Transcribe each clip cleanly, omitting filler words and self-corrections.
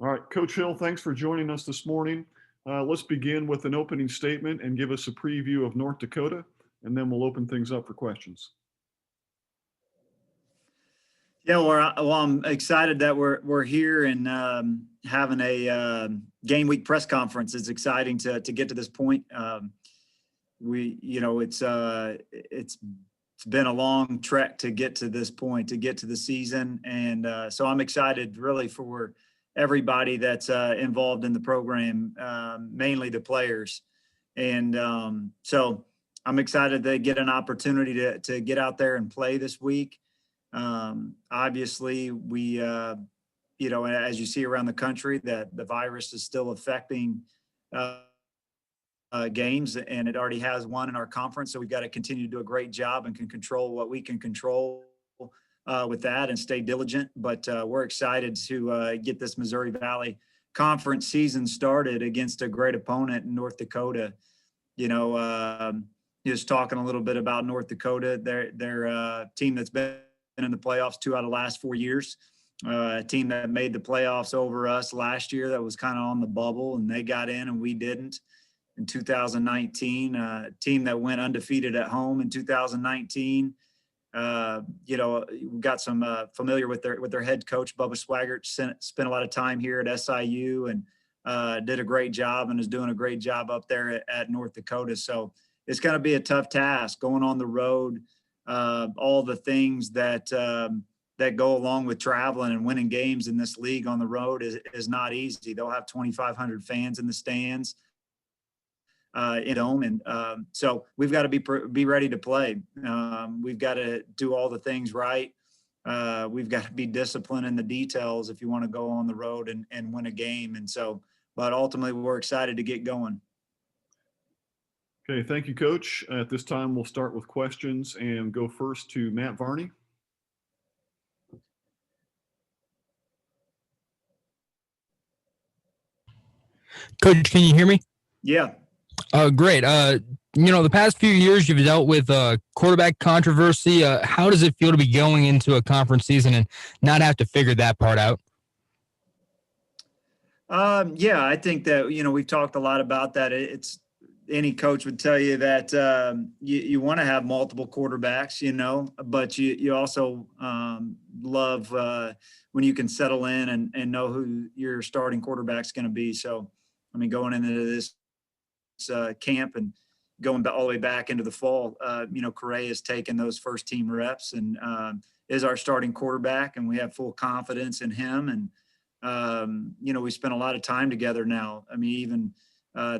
All right, Coach Hill, thanks for joining us this morning. Let's begin with an opening statement and give us a preview of North Dakota, and then we'll open things up for questions. Yeah, I'm excited that we're here and having a game week press conference. It's exciting to get to this point. It's been a long trek to get to this point, to get to the season, and so I'm excited really for everybody that's involved in the program, mainly the players, and so I'm excited to get an opportunity to get out there and play this week. Obviously, as you see around the country, that the virus is still affecting uh, games, and it already has one in our conference. So we've got to continue to do a great job and can control what we can control with that and stay diligent. But we're excited to get this Missouri Valley Conference season started against a great opponent in North Dakota. You know, just talking a little bit about North Dakota, they're a team that's been in the playoffs 2 out of the last 4 years. A team that made the playoffs over us last year that was kind of on the bubble, and they got in and we didn't in 2019. A team that went undefeated at home in 2019. We got some familiar with their head coach, Bubba Swaggart, spent a lot of time here at SIU and did a great job and is doing a great job up there at North Dakota. So it's going to be a tough task going on the road. All the things that go along with traveling and winning games in this league on the road is not easy. They'll have 2,500 fans in the stands, in dome, and so we've got to be ready to play. We've got to do all the things right. We've got to be disciplined in the details if you want to go on the road and win a game. And so, but ultimately, we're excited to get going. Okay, thank you, Coach. At this time, we'll start with questions and go first to Matt Varney. Coach, can you hear me? Yeah. Great. The past few years you've dealt with quarterback controversy. How does it feel to be going into a conference season and not have to figure that part out? Yeah, I think that, we've talked a lot about that. It's any coach would tell you that you want to have multiple quarterbacks, but you also love when you can settle in and know who your starting quarterback's going to be. So, I mean, going into this camp and going all the way back into the fall, Correa has taken those first team reps and is our starting quarterback, and we have full confidence in him. And, we spent a lot of time together now. I mean, even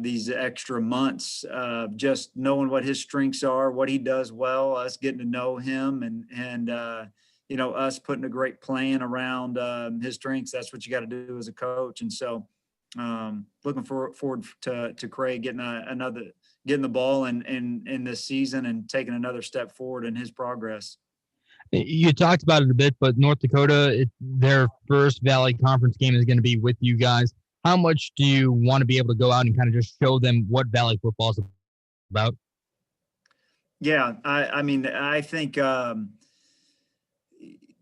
these extra months, just knowing what his strengths are, what he does well, us getting to know him and us putting a great plan around his strengths. That's what you got to do as a coach. And so looking forward to Craig getting the ball in this season and taking another step forward in his progress. You talked about it a bit, but North Dakota, their first Valley Conference game is going to be with you guys. How much do you want to be able to go out and kind of just show them what Valley football is about? Yeah, I think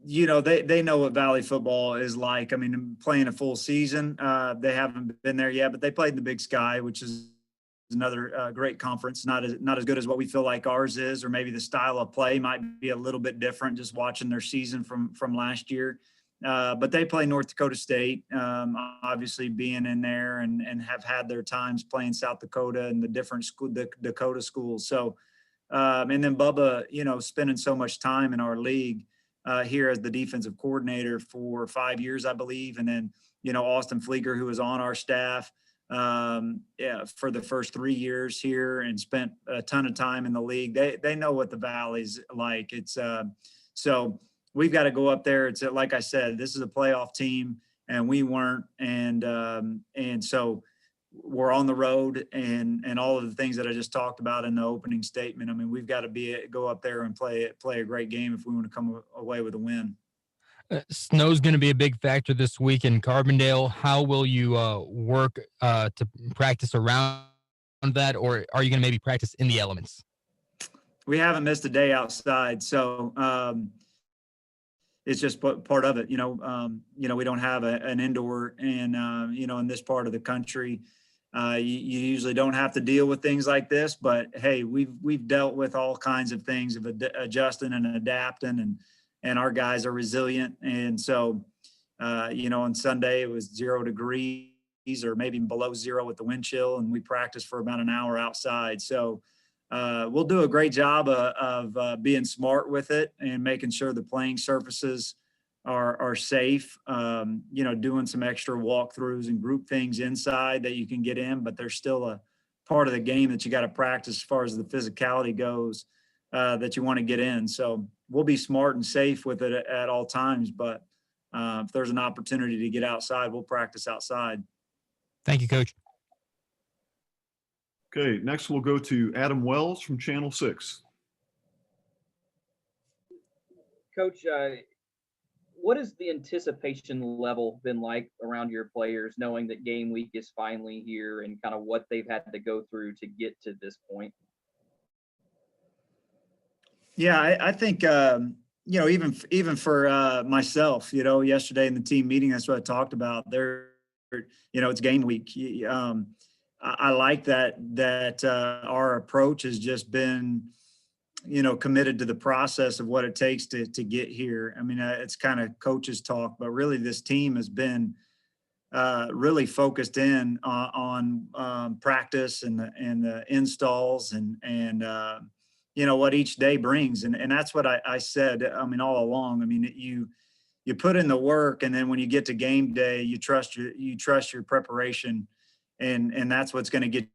they know what Valley football is like. I mean, playing a full season, they haven't been there yet, but they played in the Big Sky, which is another great conference. Not as good as what we feel like ours is, or maybe the style of play might be a little bit different. Just watching their season from last year, but they play North Dakota State, obviously being in there and have had their times playing South Dakota and the different Dakota schools. So, and then Bubba, spending so much time in our league. Here as the defensive coordinator for 5 years, I believe. And then, Austin Flieger, who was on our staff for the first 3 years here and spent a ton of time in the league. They know what the Valley's like. It's so we've got to go up there. It's like I said, this is a playoff team and we weren't. And so we're on the road and all of the things that I just talked about in the opening statement. I mean, we've got to go up there and play a great game if we want to come away with a win. Snow's going to be a big factor this week in Carbondale. How will you work to practice around that, or are you going to maybe practice in the elements? We haven't missed a day outside. So, it's just part of it. We don't have an indoor, and in this part of the country, you usually don't have to deal with things like this. But hey, we've dealt with all kinds of things of adjusting and adapting, and our guys are resilient. And so, on Sunday it was 0 degrees or maybe below zero with the wind chill, and we practiced for about an hour outside. So we'll do a great job of being smart with it and making sure the playing surfaces are safe. Doing some extra walkthroughs and group things inside that you can get in, but there's still a part of the game that you got to practice as far as the physicality goes, that you want to get in. So we'll be smart and safe with it at all times. But if there's an opportunity to get outside, we'll practice outside. Thank you, Coach. Okay, next we'll go to Adam Wells from Channel 6. Coach, what has the anticipation level been like around your players, knowing that game week is finally here and kind of what they've had to go through to get to this point? Yeah, I think, even for myself, yesterday in the team meeting, that's what I talked about there. It's game week. I like that our approach has just been, committed to the process of what it takes to get here. I mean, it's kind of coaches talk, but really this team has been really focused in on practice and the installs and what each day brings. And that's what I said, all along. I mean, you put in the work, and then when you get to game day, you trust your preparation, and that's what's going to get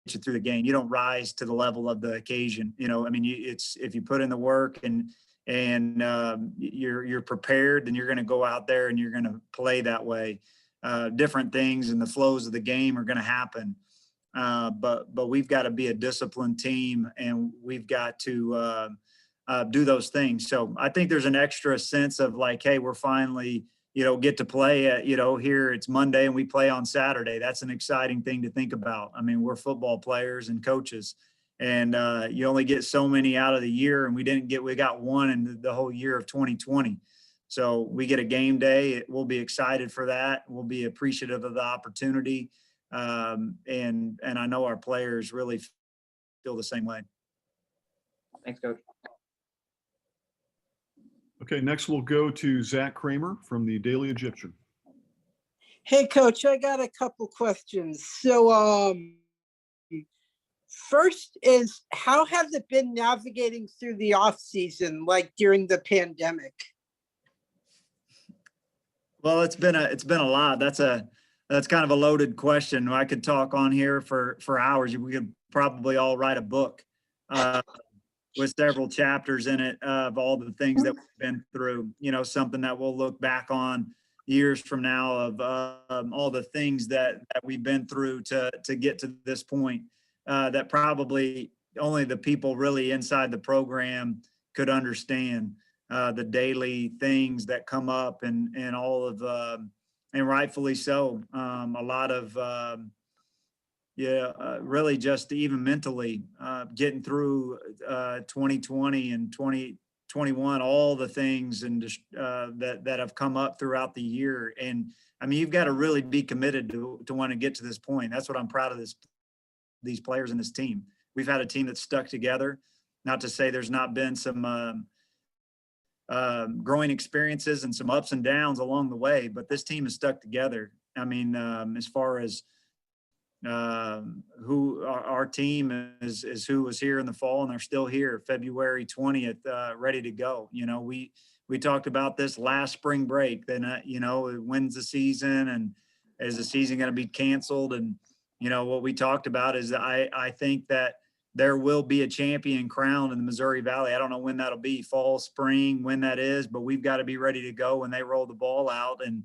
you through the game. You don't rise to the level of the occasion. It's if you put in the work and you're prepared, then you're going to go out there and you're going to play that way. Different things and the flows of the game are going to happen. But we've got to be a disciplined team, and we've got to do those things. So I think there's an extra sense of like, hey, we're finally, get to play at, here it's Monday and we play on Saturday. That's an exciting thing to think about. I mean, we're football players and coaches, and you only get so many out of the year, and we got one in the whole year of 2020. So we get a game day. We'll be excited for that. We'll be appreciative of the opportunity. And I know our players really feel the same way. Thanks, Coach. Okay, next we'll go to Zach Kramer from the Daily Egyptian. Hey, Coach, I got a couple questions. So, first is, how has it been navigating through the off season, like during the pandemic? Well, it's been a lot. That's kind of a loaded question. I could talk on here for hours. We could probably all write a book with several chapters in it of all the things that we've been through. Something that we'll look back on years from now of all the things that we've been through to get to this point, that probably only the people really inside the program could understand. The daily things that come up and all of and rightfully so. A lot of really just even mentally getting through 2020 and 2021, all the things and that have come up throughout the year. And I mean, you've got to really be committed to want to get to this point. That's what I'm proud of these players and this team. We've had a team that's stuck together. Not to say there's not been some growing experiences and some ups and downs along the way, but this team is stuck together. I mean, as far as who our team is who was here in the fall, and they're still here February 20th, ready to go. We talked about this last spring break, then, when's the season, and is the season going to be canceled? And, what we talked about is that I think that there will be a champion crowned in the Missouri Valley. I don't know when that'll be, fall, spring, when that is, but we've got to be ready to go when they roll the ball out. And,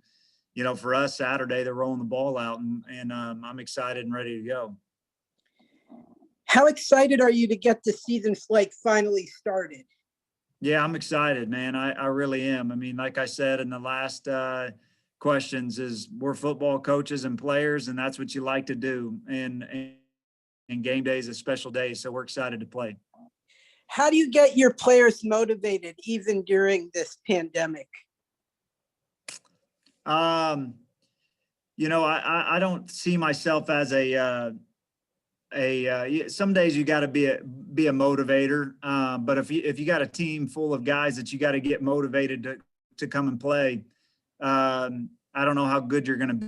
for us, Saturday, they're rolling the ball out, and I'm excited and ready to go. How excited are you to get the season like finally started? Yeah, I'm excited, man. I really am. I mean, like I said in the last questions, is we're football coaches and players, and that's what you like to do. And game day is a special day, so we're excited to play. How do you get your players motivated even during this pandemic? You know, I don't see myself as some days you got to be a motivator. But if you got a team full of guys that you got to get motivated to come and play, I don't know how good you're going to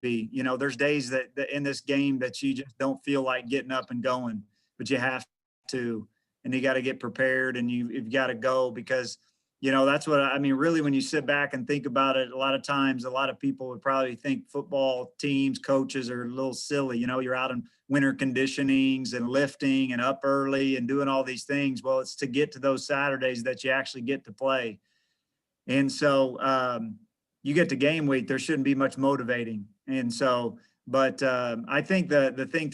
be. You know, there's days that in this game that you just don't feel like getting up and going, but you have to, and you got to get prepared, and you've got to go, because, you know, that's what I mean. Really, when you sit back and think about it, a lot of times, a lot of people would probably think football teams, coaches are a little silly. You know, you're out in winter conditionings and lifting and up early and doing all these things. Well, it's to get to those Saturdays that you actually get to play. And so you get to game week, there shouldn't be much motivating. And so, but I think the thing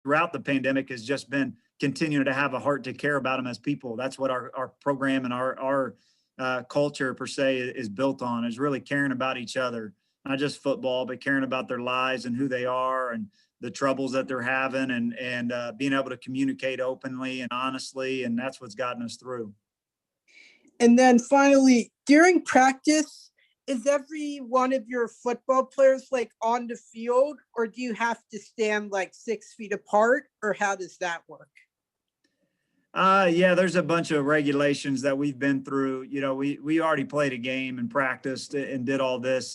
throughout the pandemic has just been continuing to have a heart to care about them as people. That's what our program and our culture per se is built on, is really caring about each other, not just football, but caring about their lives and who they are and the troubles that they're having, and being able to communicate openly and honestly. And that's what's gotten us through. And then finally, during practice, is every one of your football players like on the field, or do you have to stand like 6 feet apart, or how does that work? Yeah, there's a bunch of regulations that we've been through. You know, we already played a game and practiced and did all this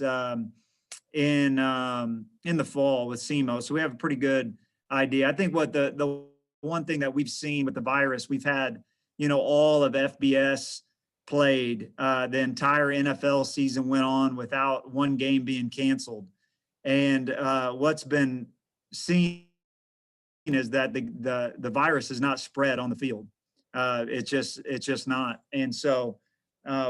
in the fall with SEMO. So we have a pretty good idea. I think what the one thing that we've seen with the virus, we've had, you know, all of FBS played. The entire NFL season went on without one game being canceled. And what's been seen is that the virus is not spread on the field. It's just not. And so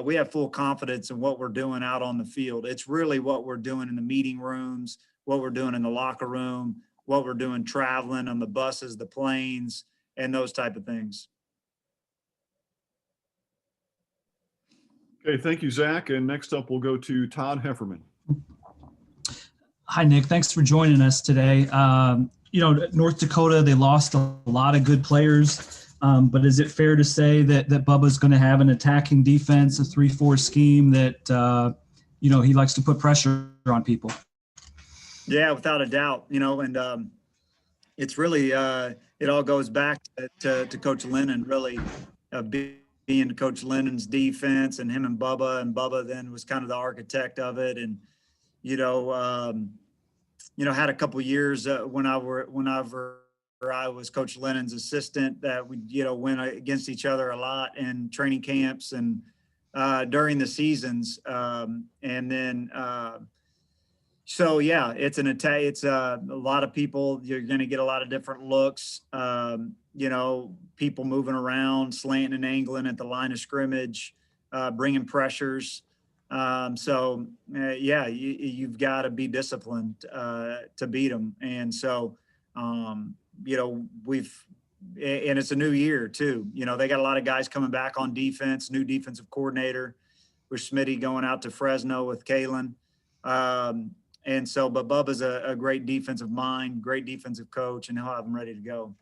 we have full confidence in what we're doing out on the field. It's really what we're doing in the meeting rooms, what we're doing in the locker room, what we're doing traveling on the buses, the planes, and those type of things. Okay, thank you, Zach. And next up, we'll go to Todd Hefferman. Hi, Nick. Thanks for joining us today. You know, North Dakota, they lost a lot of good players, but is it fair to say that Bubba's going to have an attacking defense, a 3-4 scheme that, you know, he likes to put pressure on people? Yeah, without a doubt, you know, and it's really, it all goes back to Coach Lennon, really being Coach Lennon's defense, and him and Bubba then was kind of the architect of it. And, had a couple years whenever I was Coach Lennon's assistant that we, went against each other a lot in training camps and during the seasons. So yeah, it's an attack. It's a lot of people. You're going to get a lot of different looks. People moving around, slanting and angling at the line of scrimmage, bringing pressures. You've got to be disciplined to beat them. And so, and it's a new year too. They got a lot of guys coming back on defense, new defensive coordinator with Smitty going out to Fresno with Kalen. But Bubba's a great defensive mind, great defensive coach, and he'll have them ready to go.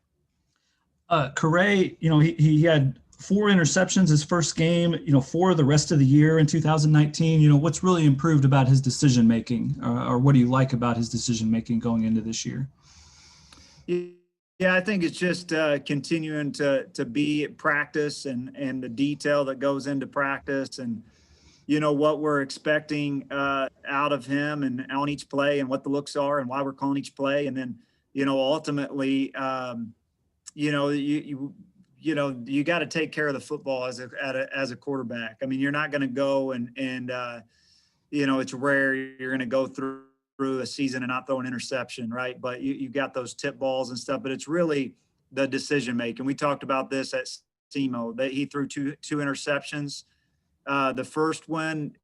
Correa, he had 4 interceptions his first game, 4 the rest of the year in 2019. What's really improved about his decision-making, or what do you like about his decision-making going into this year? Yeah, I think it's just continuing to be at practice and the detail that goes into practice, and what we're expecting out of him and on each play, and what the looks are and why we're calling each play. And then, ultimately, you got to take care of the football as a quarterback. I mean, you're not going to go and it's rare you're going to go through a season and not throw an interception, right? But you got those tip balls and stuff, but it's really the decision making. We talked about this at SEMO, that he threw two interceptions. The first one,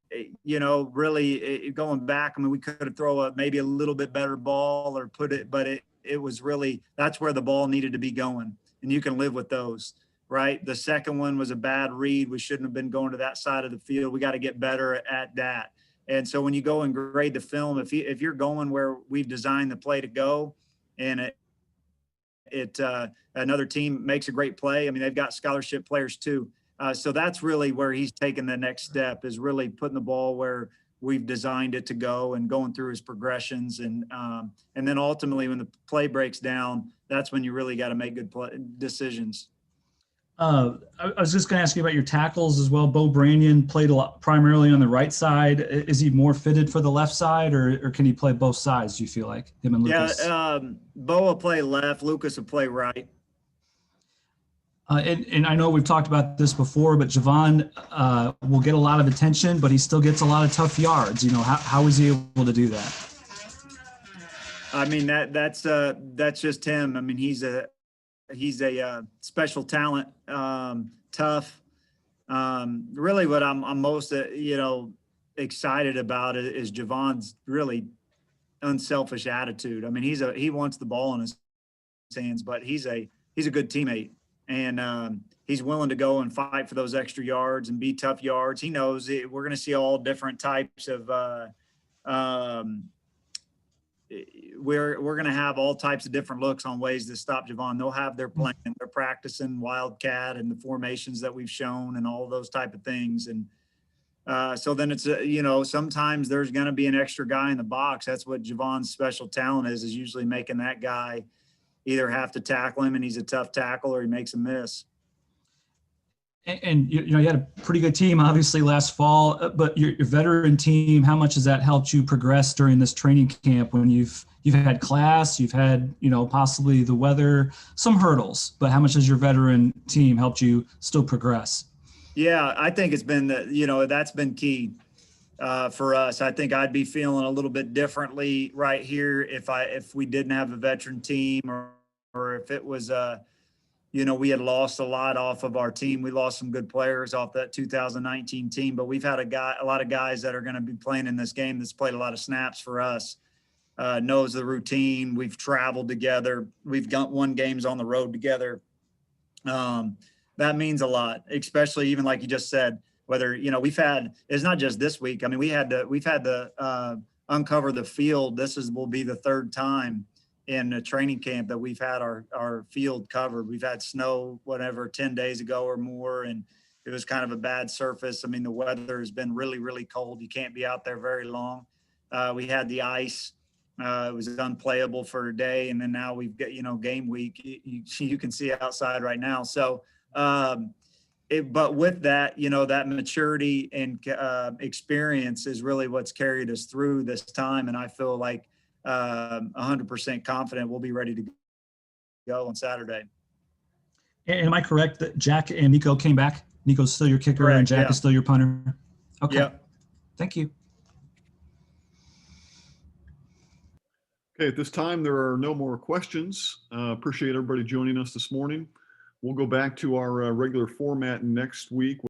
really going back, I mean, we could have thrown maybe a little bit better ball or but it was really, that's where the ball needed to be going. And you can live with those, right? The second one was a bad read. We shouldn't have been going to that side of the field. We got to get better at that. And so when you go and grade the film, if you're going where we've designed the play to go, and another team makes a great play. I mean, they've got scholarship players too. So that's really where he's taken the next step, is really putting the ball where we've designed it to go and going through his progressions. And then ultimately when the play breaks down, that's when you really got to make good decisions. I was just going to ask you about your tackles as well. Bo Branyan played a lot primarily on the right side. Is he more fitted for the left side, or can he play both sides, do you feel like, him and Lucas? Yeah, Bo will play left, Lucas will play right. And I know we've talked about this before, but Javon will get a lot of attention, but he still gets a lot of tough yards. How is he able to do that? I mean, that's just him. I mean, he's a special talent, tough. Really what I'm most, excited about is Javon's really unselfish attitude. I mean, he wants the ball in his hands, but he's a good teammate. And he's willing to go and fight for those extra yards and be tough yards. He knows we're going to see all different types of we're going to have all types of different looks on ways to stop Javon. They'll have their plan, they're practicing wildcat and the formations that we've shown and all those type of things. And so then it's sometimes there's going to be an extra guy in the box. That's what Javon's special talent is usually making that guy either have to tackle him and he's a tough tackle, or he makes a miss. And you had a pretty good team obviously last fall, but your veteran team, how much has that helped you progress during this training camp when you've had class, you've had possibly the weather, some hurdles, but how much has your veteran team helped you still progress? Yeah, I think it's been that's been key for us. I think I'd be feeling a little bit differently right here if we didn't have a veteran team, or if it was we had lost a lot off of our team. We lost some good players off that 2019 team, but we've had a lot of guys that are going to be playing in this game that's played a lot of snaps for us, knows the routine. We've traveled together. We've won games on the road together. That means a lot, especially even like you just said, whether, it's not just this week. I mean, we've had to uncover the field. Will be the third time in a training camp that we've had our field covered. We've had snow, 10 days ago or more, and it was kind of a bad surface. I mean, the weather has been really, really cold. You can't be out there very long. We had the ice. It was unplayable for a day, and then now we've got, game week. You can see outside right now. So, but with that, that maturity and experience is really what's carried us through this time. And I feel like 100% confident we'll be ready to go on Saturday. And am I correct that Jack and Nico came back? Nico's still your kicker, Correct, and Jack is still your punter? Okay. Yep. Thank you. Okay, at this time, there are no more questions. Appreciate everybody joining us this morning. We'll go back to our regular format next week.